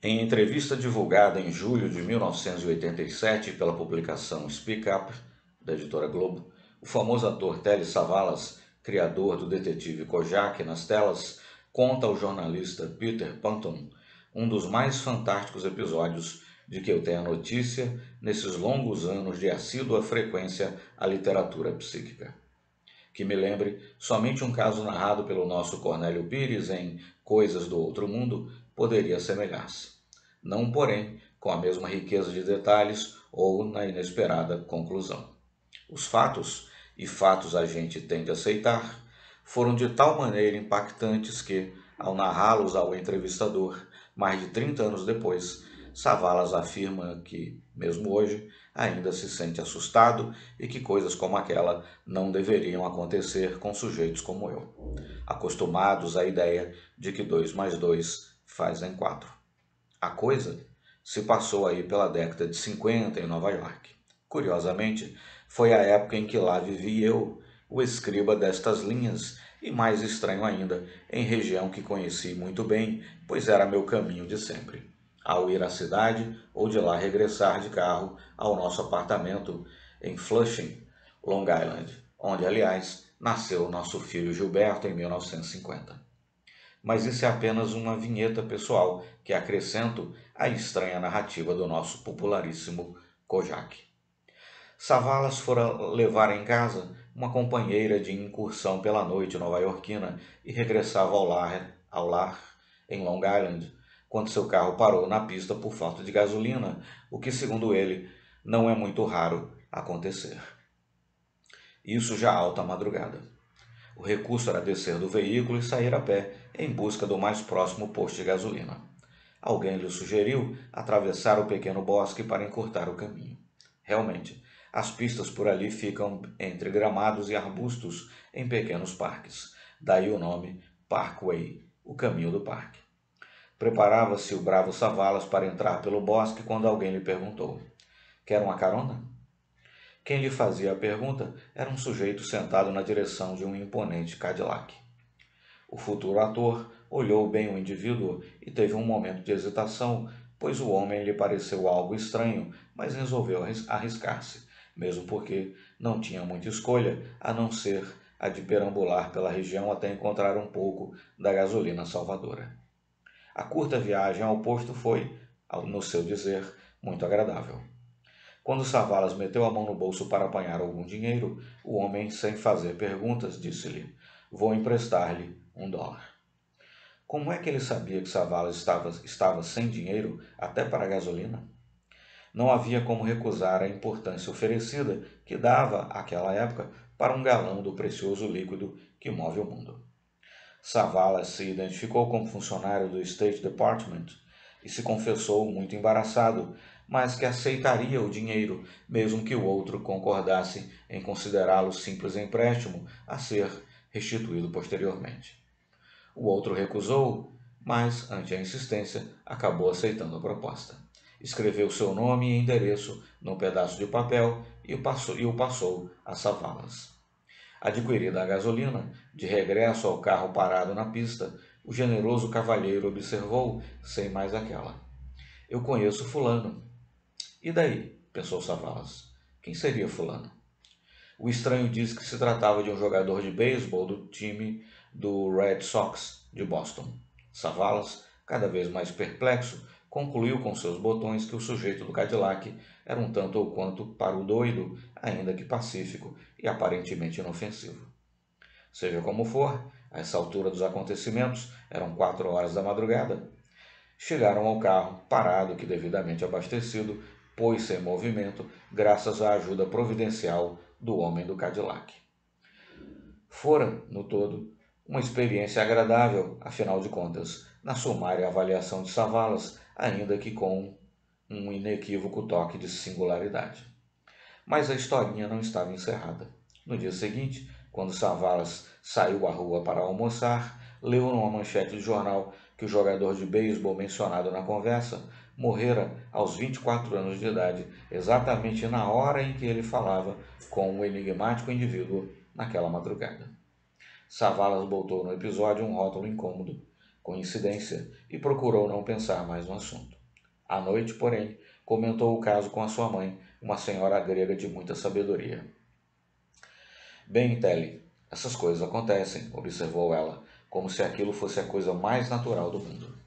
Em entrevista divulgada em julho de 1987 pela publicação Speak Up, da editora Globo, o famoso ator Telly Savalas, criador do detetive Kojak nas telas, conta ao jornalista Peter Panton um dos mais fantásticos episódios de que eu tenho a notícia nesses longos anos de assídua frequência à literatura psíquica. Que me lembre, somente um caso narrado pelo nosso Cornélio Pires em Coisas do Outro Mundo poderia semelhar-se. Não, porém, com a mesma riqueza de detalhes ou na inesperada conclusão. Os fatos, e fatos a gente tende a aceitar, foram de tal maneira impactantes que, ao narrá-los ao entrevistador, mais de 30 anos depois, Savalas afirma que, mesmo hoje, ainda se sente assustado e que coisas como aquela não deveriam acontecer com sujeitos como eu, acostumados à ideia de que 2 mais 2 fazem 4. A coisa se passou aí pela década de 50 em Nova York. Curiosamente, foi a época em que lá vivi eu, o escriba destas linhas, e mais estranho ainda, em região que conheci muito bem, pois era meu caminho de sempre, ao ir à cidade ou de lá regressar de carro ao nosso apartamento em Flushing, Long Island, onde, aliás, nasceu nosso filho Gilberto em 1950. Mas isso é apenas uma vinheta pessoal que acrescento à estranha narrativa do nosso popularíssimo Kojak. Savalas fora levar em casa uma companheira de incursão pela noite nova-iorquina e regressava ao lar em Long Island, quando seu carro parou na pista por falta de gasolina, o que, segundo ele, não é muito raro acontecer. Isso já alta madrugada. O recurso era descer do veículo e sair a pé em busca do mais próximo posto de gasolina. Alguém lhe sugeriu atravessar o pequeno bosque para encurtar o caminho. Realmente, as pistas por ali ficam entre gramados e arbustos em pequenos parques. Daí o nome Parkway, o caminho do parque. Preparava-se o bravo Savalas para entrar pelo bosque quando alguém lhe perguntou: Quer uma carona? Quem lhe fazia a pergunta era um sujeito sentado na direção de um imponente Cadillac. O futuro ator olhou bem o indivíduo e teve um momento de hesitação, pois o homem lhe pareceu algo estranho, mas resolveu arriscar-se, mesmo porque não tinha muita escolha a não ser a de perambular pela região até encontrar um pouco da gasolina salvadora. A curta viagem ao posto foi, no seu dizer, muito agradável. Quando Savalas meteu a mão no bolso para apanhar algum dinheiro, o homem, sem fazer perguntas, disse-lhe: Vou emprestar-lhe $1. Como é que ele sabia que Savalas estava sem dinheiro até para a gasolina? Não havia como recusar a importância oferecida que dava, àquela época, para um galão do precioso líquido que move o mundo. Savalas se identificou como funcionário do State Department e se confessou muito embaraçado, mas que aceitaria o dinheiro, mesmo que o outro concordasse em considerá-lo simples empréstimo a ser restituído posteriormente. O outro recusou, mas, ante a insistência, acabou aceitando a proposta. Escreveu seu nome e endereço num pedaço de papel e o passou a Savalas. Adquirida a gasolina, de regresso ao carro parado na pista, o generoso cavalheiro observou, sem mais aquela: Eu conheço fulano. E daí? Pensou Savalas. Quem seria fulano? O estranho disse que se tratava de um jogador de beisebol do time do Red Sox de Boston. Savalas, cada vez mais perplexo, concluiu com seus botões que o sujeito do Cadillac era um tanto ou quanto parudoido, ainda que pacífico e aparentemente inofensivo. Seja como for, a essa altura dos acontecimentos, eram 4 horas da madrugada, chegaram ao carro, parado que devidamente abastecido, pôs-se em movimento graças à ajuda providencial do homem do Cadillac. Fora, no todo, uma experiência agradável, afinal de contas, na sumária avaliação de Savalas, ainda que com um inequívoco toque de singularidade. Mas a historinha não estava encerrada. No dia seguinte, quando Savalas saiu à rua para almoçar, leu numa manchete de jornal que o jogador de beisebol mencionado na conversa morrera aos 24 anos de idade, exatamente na hora em que ele falava com o enigmático indivíduo naquela madrugada. Savalas botou no episódio um rótulo incômodo: coincidência, e procurou não pensar mais no assunto. À noite, porém, comentou o caso com a sua mãe, uma senhora grega de muita sabedoria. Bem, Telly, essas coisas acontecem, observou ela, como se aquilo fosse a coisa mais natural do mundo.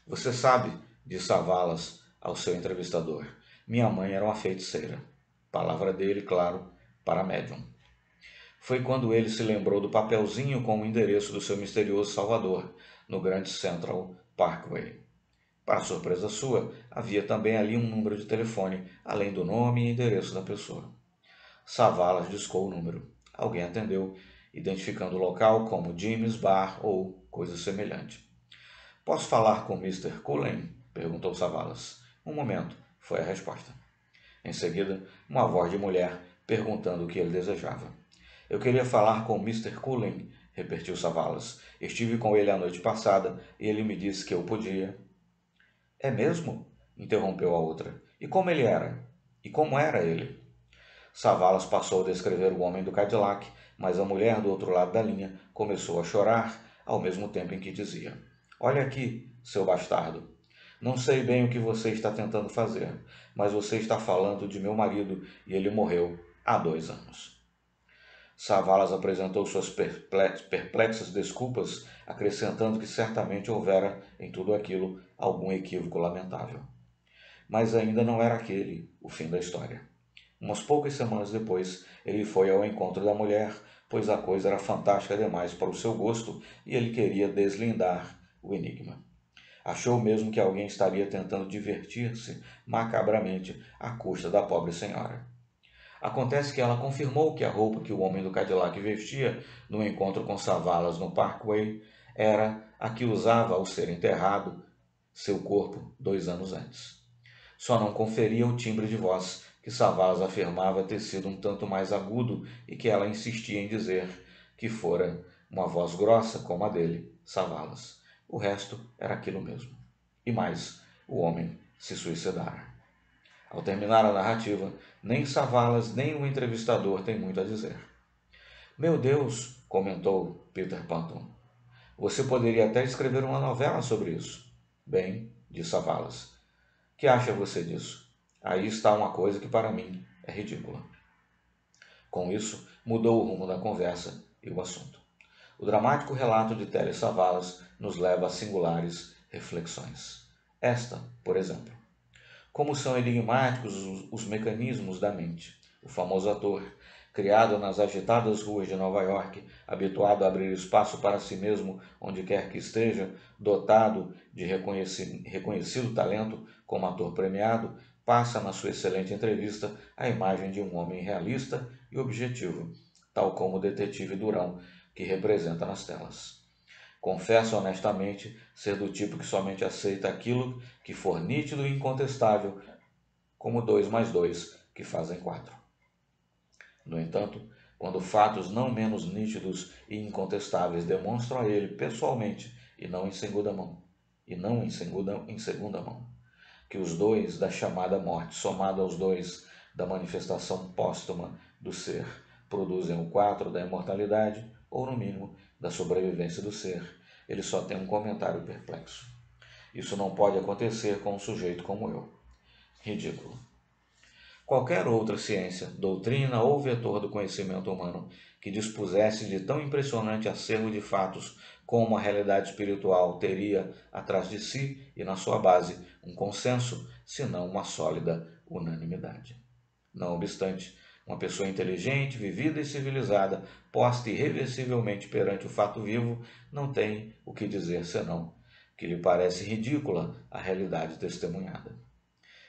Você sabe, disse Savalas ao seu entrevistador, minha mãe era uma feiticeira. Palavra dele, claro, para médium. Foi quando ele se lembrou do papelzinho com o endereço do seu misterioso salvador, no Grand Central Parkway. Para surpresa sua, havia também ali um número de telefone, além do nome e endereço da pessoa. Savalas discou o número. Alguém atendeu, identificando o local como Jimmy's Bar ou coisa semelhante. Posso falar com Mr. Cullen? Perguntou Savalas. Um momento, foi a resposta. Em seguida, uma voz de mulher perguntando o que ele desejava. Eu queria falar com Mr. Cullen, repetiu Savalas. Estive com ele a noite passada e ele me disse que eu podia. É mesmo? Interrompeu a outra. E como ele era? E como era ele? Savalas passou a descrever o homem do Cadillac, mas a mulher do outro lado da linha começou a chorar, ao mesmo tempo em que dizia: Olha aqui, seu bastardo. Não sei bem o que você está tentando fazer, mas você está falando de meu marido e ele morreu há 2 anos. Savalas apresentou suas perplexas desculpas, acrescentando que certamente houvera em tudo aquilo algum equívoco lamentável. Mas ainda não era aquele o fim da história. Umas poucas semanas depois, ele foi ao encontro da mulher, pois a coisa era fantástica demais para o seu gosto e ele queria deslindar o enigma. Achou mesmo que alguém estaria tentando divertir-se macabramente à custa da pobre senhora. Acontece que ela confirmou que a roupa que o homem do Cadillac vestia no encontro com Savalas no Parkway era a que usava ao ser enterrado seu corpo 2 anos antes. Só não conferia o timbre de voz, que Savalas afirmava ter sido um tanto mais agudo e que ela insistia em dizer que fora uma voz grossa como a dele, Savalas. O resto era aquilo mesmo. E mais, o homem se suicidara. Ao terminar a narrativa, nem Savalas nem o entrevistador têm muito a dizer. Meu Deus, comentou Peter Panton. Você poderia até escrever uma novela sobre isso. Bem, disse Savalas. Que acha você disso? Aí está uma coisa que para mim é ridícula. Com isso, mudou o rumo da conversa e o assunto. O dramático relato de Telly Savalas nos leva a singulares reflexões. Esta, por exemplo. Como são enigmáticos os mecanismos da mente. O famoso ator, criado nas agitadas ruas de Nova York, habituado a abrir espaço para si mesmo onde quer que esteja, dotado de reconhecido talento como ator premiado, passa na sua excelente entrevista a imagem de um homem realista e objetivo, tal como o detetive Durão, que representa nas telas. Confesso honestamente ser do tipo que somente aceita aquilo que for nítido e incontestável, como 2 mais 2, que fazem 4. No entanto, quando fatos não menos nítidos e incontestáveis demonstram a ele pessoalmente e não em segunda mão, que os 2 da chamada morte, somado aos 2 da manifestação póstuma do ser, produzem o 4 da imortalidade, ou no mínimo, da sobrevivência do ser, ele só tem um comentário perplexo. Isso não pode acontecer com um sujeito como eu. Ridículo. Qualquer outra ciência, doutrina ou vetor do conhecimento humano que dispusesse de tão impressionante acervo de fatos como a realidade espiritual teria atrás de si e na sua base um consenso, se não uma sólida unanimidade. Não obstante, uma pessoa inteligente, vivida e civilizada, posta irreversivelmente perante o fato vivo, não tem o que dizer senão que lhe parece ridícula a realidade testemunhada.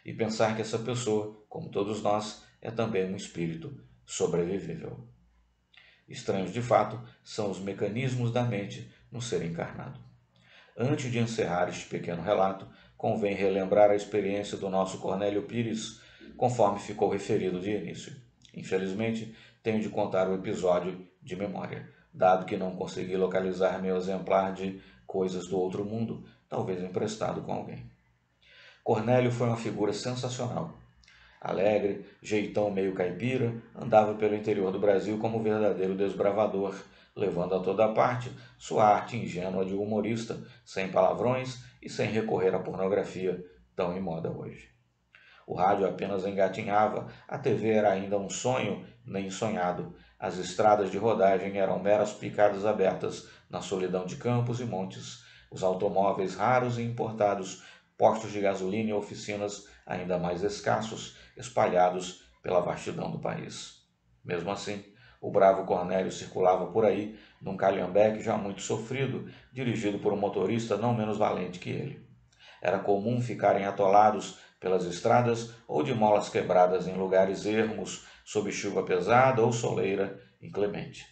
E pensar que essa pessoa, como todos nós, é também um espírito sobrevivível. Estranhos de fato são os mecanismos da mente no ser encarnado. Antes de encerrar este pequeno relato, convém relembrar a experiência do nosso Cornélio Pires, conforme ficou referido de início. Infelizmente, tenho de contar o episódio de memória, dado que não consegui localizar meu exemplar de Coisas do Outro Mundo, talvez emprestado com alguém. Cornélio foi uma figura sensacional. Alegre, jeitão meio caipira, andava pelo interior do Brasil como verdadeiro desbravador, levando a toda parte sua arte ingênua de humorista, sem palavrões e sem recorrer à pornografia tão em moda hoje. O rádio apenas engatinhava, a TV era ainda um sonho nem sonhado, as estradas de rodagem eram meras picadas abertas na solidão de campos e montes, os automóveis raros e importados, postos de gasolina e oficinas ainda mais escassos, espalhados pela vastidão do país. Mesmo assim, o bravo Cornélio circulava por aí, num calhambeque já muito sofrido, dirigido por um motorista não menos valente que ele. Era comum ficarem atolados pelas estradas ou de molas quebradas em lugares ermos, sob chuva pesada ou soleira inclemente.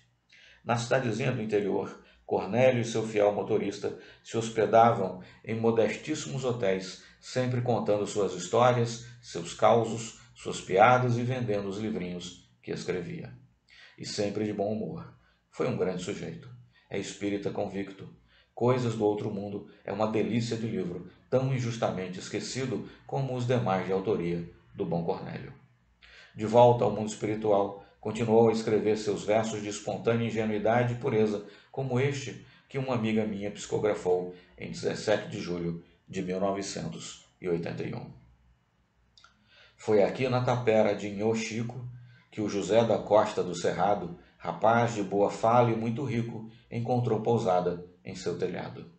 Na cidadezinha do interior, Cornélio e seu fiel motorista se hospedavam em modestíssimos hotéis, sempre contando suas histórias, seus causos, suas piadas e vendendo os livrinhos que escrevia. E sempre de bom humor. Foi um grande sujeito. É espírita convicto. Coisas do Outro Mundo é uma delícia de livro, tão injustamente esquecido como os demais de autoria do bom Cornélio. De volta ao mundo espiritual, continuou a escrever seus versos de espontânea ingenuidade e pureza, como este que uma amiga minha psicografou em 17 de julho de 1981. Foi aqui na tapera de Nhô Chico que o José da Costa do Cerrado, rapaz de boa fala e muito rico, encontrou pousada em seu telhado.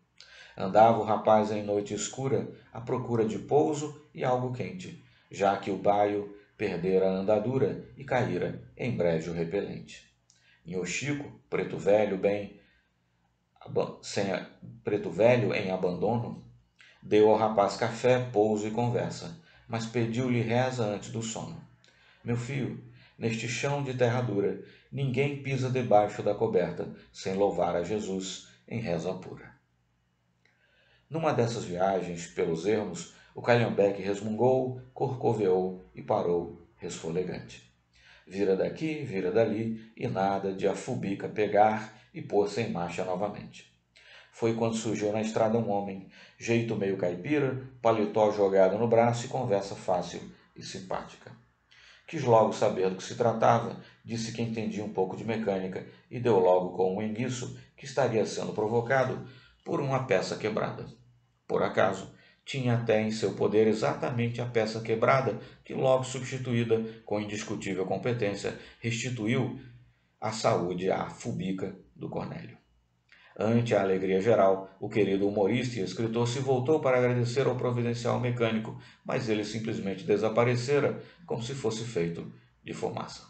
Andava o rapaz em noite escura à procura de pouso e algo quente, já que o baio perdera a andadura e caíra em brejo repelente. Nhô Chico, preto velho preto velho em abandono, deu ao rapaz café, pouso e conversa, mas pediu-lhe reza antes do sono. Meu filho, neste chão de terra dura, ninguém pisa debaixo da coberta sem louvar a Jesus em reza pura. Numa dessas viagens pelos ermos, o calhambeque resmungou, corcoveou e parou, resfolegante. Vira daqui, vira dali, e nada de a fubica pegar e pôr-se em marcha novamente. Foi quando surgiu na estrada um homem, jeito meio caipira, paletó jogado no braço e conversa fácil e simpática. Quis logo saber do que se tratava, disse que entendia um pouco de mecânica e deu logo com um enguiço que estaria sendo provocado por uma peça quebrada. Por acaso, tinha até em seu poder exatamente a peça quebrada que, logo substituída com indiscutível competência, restituiu a saúde à fubica do Cornélio. Ante a alegria geral, o querido humorista e escritor se voltou para agradecer ao providencial mecânico, mas ele simplesmente desaparecera como se fosse feito de fumaça.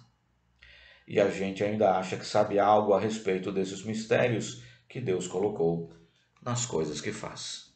E a gente ainda acha que sabe algo a respeito desses mistérios que Deus colocou nas coisas que faz.